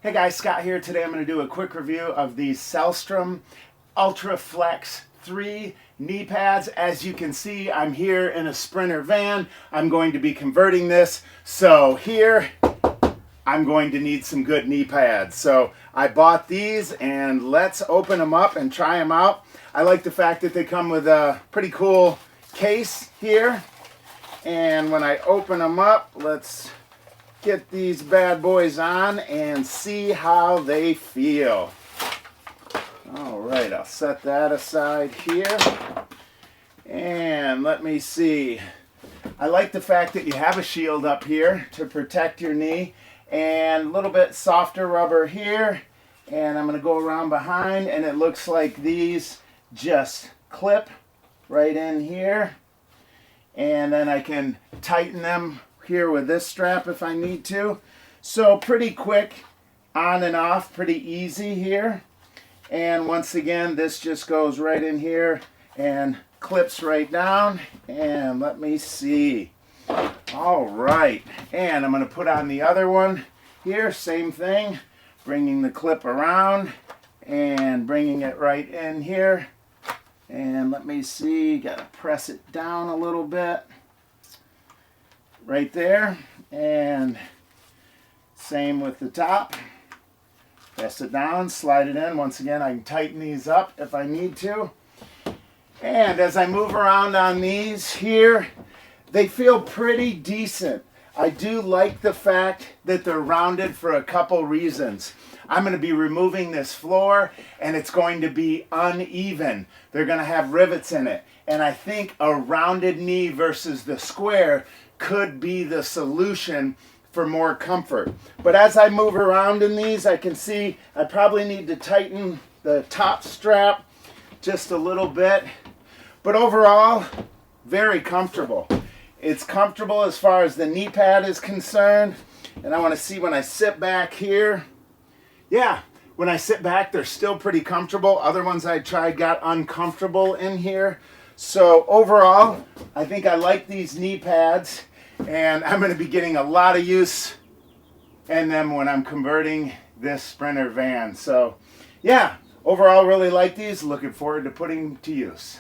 Hey guys, Scott here. Today I'm going to do a quick review of the Selstrom Ultra Flex 3 knee pads. As you can see, I'm here in a Sprinter van. I'm going to be converting this. So here, I'm going to need some good knee pads. So I bought these and let's open them up and try them out. I like the fact that they come with a pretty cool case here. And when I open them up, let's get these bad boys on and see how they feel. All right, I'll set that aside here. And let me see. I like the fact that you have a shield up here to protect your knee and a little bit softer rubber here. And I'm going to go around behind and it looks like these just clip right in here. And then I can tighten them here with this strap if I need to. So pretty quick on and off, pretty easy here. And once again, this just goes right in here and clips right down. And let me see. All right, and I'm going to put on the other one here, same thing, bringing the clip around and bringing it right in here. And let me see, got to press it down a little bit right there, and same with the top. Press it down, slide it in. Once again, I can tighten these up if I need to. And as I move around on these here, they feel pretty decent. I do like the fact that they're rounded for a couple reasons. I'm going to be removing this floor and it's going to be uneven. They're going to have rivets in it. And I think a rounded knee versus the square could be the solution for more comfort. But as I move around in these, I can see I probably need to tighten the top strap just a little bit. But overall, very comfortable. It's comfortable as far as the knee pad is concerned. And I want to see when I sit back here. Yeah, when I sit back, they're still pretty comfortable. Other ones I tried got uncomfortable in here. So overall, I think I like these knee pads. And I'm going to be getting a lot of use in them when I'm converting this Sprinter van. So yeah, overall really like these. Looking forward to putting to use.